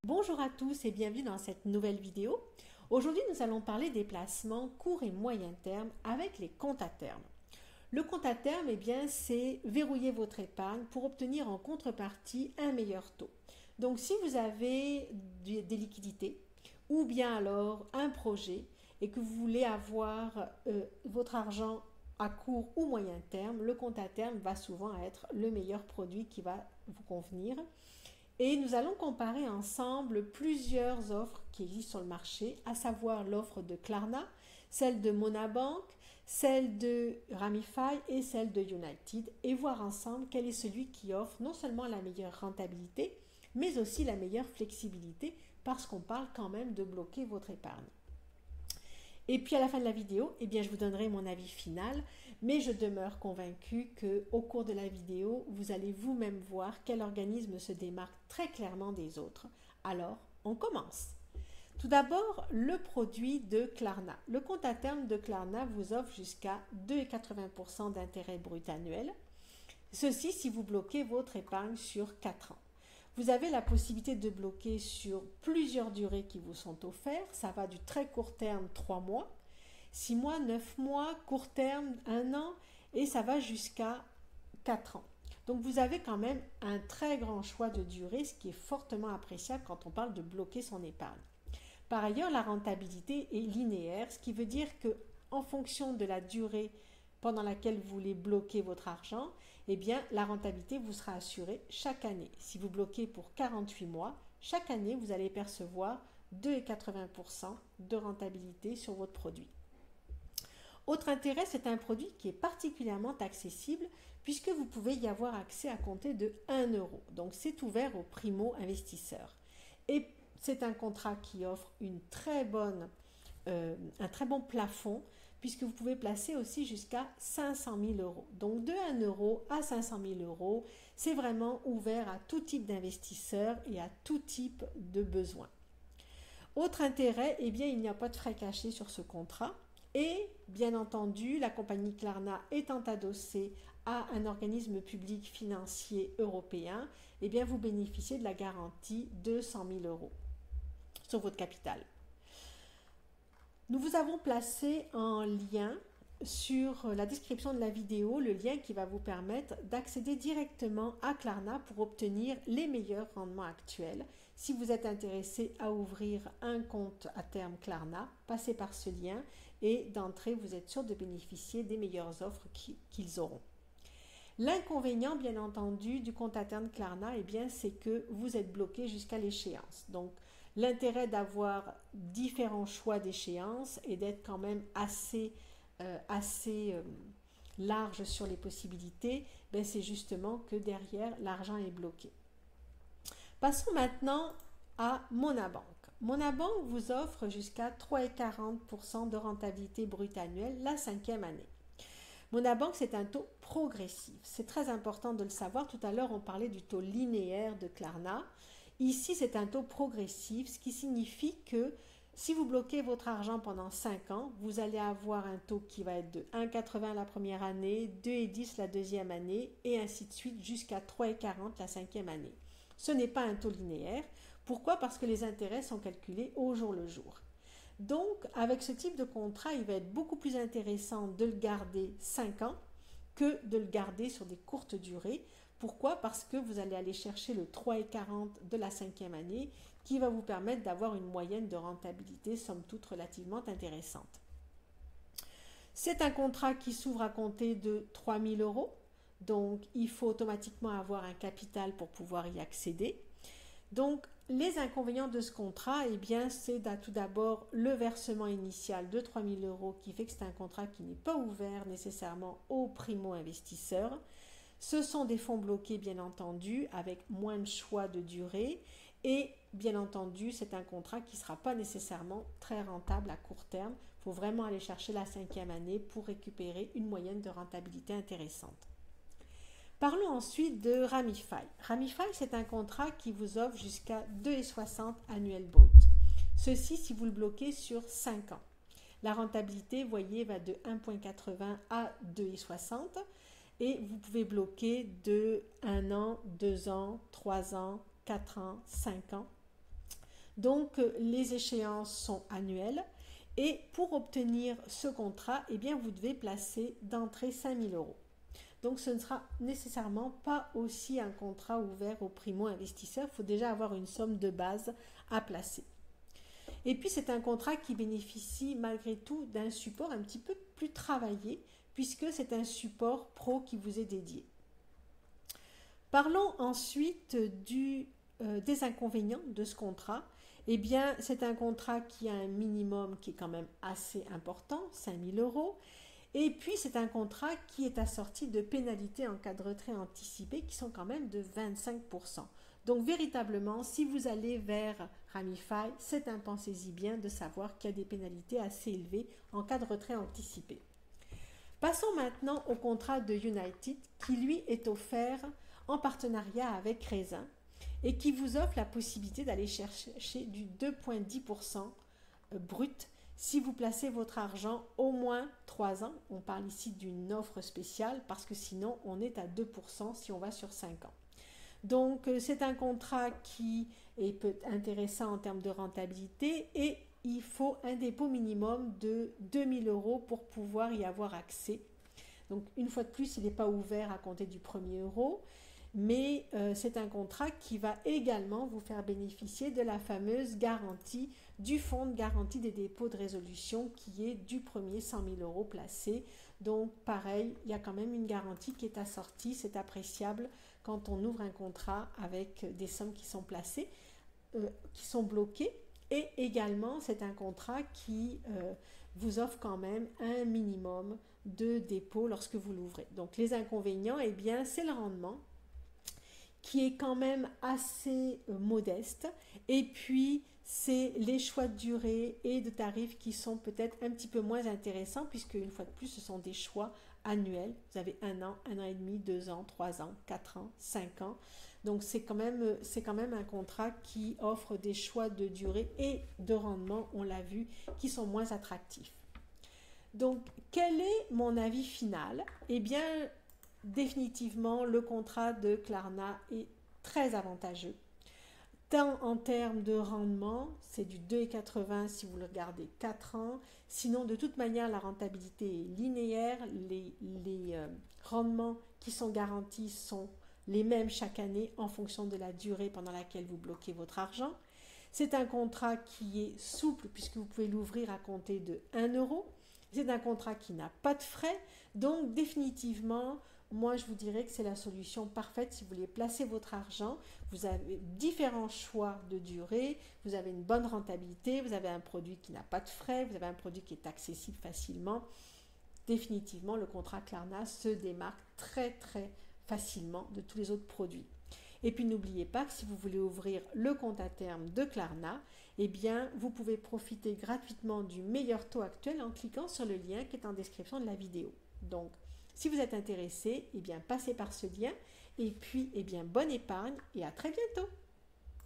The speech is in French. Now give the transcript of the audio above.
Bonjour à tous et bienvenue dans cette nouvelle vidéo. Aujourd'hui, nous allons parler des placements court et moyen terme avec les comptes à terme. Le compte à terme, c'est verrouiller votre épargne pour obtenir en contrepartie un meilleur taux. Donc, si vous avez des liquidités ou bien alors un projet et que vous voulez avoir votre argent à court ou moyen terme, le compte à terme va souvent être le meilleur produit qui va vous convenir. Et nous allons comparer ensemble plusieurs offres qui existent sur le marché, à savoir l'offre de Klarna, celle de Monabank, celle de Ramify et celle de United, et voir ensemble quel est celui qui offre non seulement la meilleure rentabilité, mais aussi la meilleure flexibilité, parce qu'on parle quand même de bloquer votre épargne. Et puis à la fin de la vidéo, je vous donnerai mon avis final, mais je demeure convaincue qu'au cours de la vidéo, vous allez vous-même voir quel organisme se démarque très clairement des autres. Alors, on commence. Tout d'abord, le produit de Klarna. Le compte à terme de Klarna vous offre jusqu'à 2,80% d'intérêt brut annuel. Ceci si vous bloquez votre épargne sur 4 ans. Vous avez la possibilité de bloquer sur plusieurs durées qui vous sont offertes. Ça va du très court terme, 3 mois, 6 mois, 9 mois, court terme, 1 an, et ça va jusqu'à 4 ans. Donc vous avez quand même un très grand choix de durée, ce qui est fortement appréciable quand on parle de bloquer son épargne. Par ailleurs, la rentabilité est linéaire, ce qui veut dire que en fonction de la durée pendant laquelle vous voulez bloquer votre argent, la rentabilité vous sera assurée chaque année. Si vous bloquez pour 48 mois, chaque année, vous allez percevoir 2,80% de rentabilité sur votre produit. Autre intérêt, c'est un produit qui est particulièrement accessible puisque vous pouvez y avoir accès à compter de 1 euro. Donc, c'est ouvert aux primo-investisseurs. Et c'est un contrat qui offre un très bon plafond puisque vous pouvez placer aussi jusqu'à 500 000 euros. Donc de 1 euro à 500 000 euros, c'est vraiment ouvert à tout type d'investisseurs et à tout type de besoins. Autre intérêt, il n'y a pas de frais cachés sur ce contrat. Et bien entendu, la compagnie Klarna étant adossée à un organisme public financier européen, vous bénéficiez de la garantie de 100 000 euros sur votre capital. Nous vous avons placé en lien sur la description de la vidéo, le lien qui va vous permettre d'accéder directement à Klarna pour obtenir les meilleurs rendements actuels. Si vous êtes intéressé à ouvrir un compte à terme Klarna, passez par ce lien et d'entrée, vous êtes sûr de bénéficier des meilleures offres qu'ils auront. L'inconvénient, bien entendu, du compte à terme Klarna, c'est que vous êtes bloqué jusqu'à l'échéance. Donc, l'intérêt d'avoir différents choix d'échéance et d'être quand même assez large sur les possibilités, c'est justement que derrière, l'argent est bloqué. Passons maintenant à Monabank. Monabank vous offre jusqu'à 3,40% de rentabilité brute annuelle la 5e année. Monabank, c'est un taux progressif. C'est très important de le savoir. Tout à l'heure, on parlait du taux linéaire de Klarna. Ici, c'est un taux progressif, ce qui signifie que si vous bloquez votre argent pendant 5 ans, vous allez avoir un taux qui va être de 1,80 la première année, 2,10 la deuxième année, et ainsi de suite jusqu'à 3,40 la 5e année. Ce n'est pas un taux linéaire. Pourquoi? Parce que les intérêts sont calculés au jour le jour. Donc, avec ce type de contrat, il va être beaucoup plus intéressant de le garder 5 ans que de le garder sur des courtes durées. Pourquoi? Parce que vous allez aller chercher le 3,40 de la 5e année qui va vous permettre d'avoir une moyenne de rentabilité, somme toute, relativement intéressante. C'est un contrat qui s'ouvre à compter de 3 000 euros. Donc, il faut automatiquement avoir un capital pour pouvoir y accéder. Donc, les inconvénients de ce contrat, c'est tout d'abord le versement initial de 3 000 euros qui fait que c'est un contrat qui n'est pas ouvert nécessairement aux primo-investisseurs. Ce sont des fonds bloqués, bien entendu, avec moins de choix de durée. Et bien entendu, c'est un contrat qui ne sera pas nécessairement très rentable à court terme. Il faut vraiment aller chercher la 5e année pour récupérer une moyenne de rentabilité intéressante. Parlons ensuite de Ramify. Ramify, c'est un contrat qui vous offre jusqu'à 2,60 annuel brut. Ceci si vous le bloquez sur 5 ans. La rentabilité, voyez, va de 1,80 à 2,60 et vous pouvez bloquer de 1 an, 2 ans, 3 ans, 4 ans, 5 ans. Donc les échéances sont annuelles et pour obtenir ce contrat, eh bien, vous devez placer d'entrée 5 000 euros. Donc ce ne sera nécessairement pas aussi un contrat ouvert aux primo-investisseurs, il faut déjà avoir une somme de base à placer. Et puis c'est un contrat qui bénéficie malgré tout d'un support un petit peu plus travaillé puisque c'est un support pro qui vous est dédié. Parlons ensuite des inconvénients de ce contrat. Eh bien, c'est un contrat qui a un minimum qui est quand même assez important, 5 000 euros. Et puis, c'est un contrat qui est assorti de pénalités en cas de retrait anticipé qui sont quand même de 25%. Donc, véritablement, si vous allez vers Ramify, c'est un pensez-y bien de savoir qu'il y a des pénalités assez élevées en cas de retrait anticipé. Passons maintenant au contrat de United qui, lui, est offert en partenariat avec Raisin et qui vous offre la possibilité d'aller chercher du 2,10% brut si vous placez votre argent au moins 3 ans. On parle ici d'une offre spéciale parce que sinon on est à 2% si on va sur 5 ans. Donc c'est un contrat qui est intéressant en termes de rentabilité et il faut un dépôt minimum de 2 000 euros pour pouvoir y avoir accès. Donc une fois de plus, il n'est pas ouvert à compter du 1er euro. Mais c'est un contrat qui va également vous faire bénéficier de la fameuse garantie du fonds de garantie des dépôts de résolution qui est du premier 100 000 euros placés. Donc pareil, il y a quand même une garantie qui est assortie, c'est appréciable quand on ouvre un contrat avec des sommes qui sont placées, qui sont bloquées. Et également, c'est un contrat qui vous offre quand même un minimum de dépôt lorsque vous l'ouvrez. Donc les inconvénients, eh bien, c'est le rendement qui est quand même assez modeste. Et puis, c'est les choix de durée et de tarifs qui sont peut-être un petit peu moins intéressants puisque, une fois de plus, ce sont des choix annuels. Vous avez 1 an, 1 an et demi, 2 ans, 3 ans, 4 ans, 5 ans. Donc, c'est quand même un contrat qui offre des choix de durée et de rendement, on l'a vu, qui sont moins attractifs. Donc, quel est mon avis final? Eh bien, définitivement, le contrat de Klarna est très avantageux. Tant en termes de rendement, c'est du 2,80 si vous le regardez 4 ans. Sinon, de toute manière, la rentabilité est linéaire. Les rendements qui sont garantis sont les mêmes chaque année en fonction de la durée pendant laquelle vous bloquez votre argent. C'est un contrat qui est souple puisque vous pouvez l'ouvrir à compter de 1 euro. C'est un contrat qui n'a pas de frais. Donc, définitivement, moi, je vous dirais que c'est la solution parfaite si vous voulez placer votre argent. Vous avez différents choix de durée, vous avez une bonne rentabilité, vous avez un produit qui n'a pas de frais, vous avez un produit qui est accessible facilement. Définitivement, le contrat Klarna se démarque très, très facilement de tous les autres produits. Et puis, n'oubliez pas que si vous voulez ouvrir le compte à terme de Klarna, eh bien, vous pouvez profiter gratuitement du meilleur taux actuel en cliquant sur le lien qui est en description de la vidéo. Donc, si vous êtes intéressé, eh bien, passez par ce lien et puis, eh bien, bonne épargne et à très bientôt.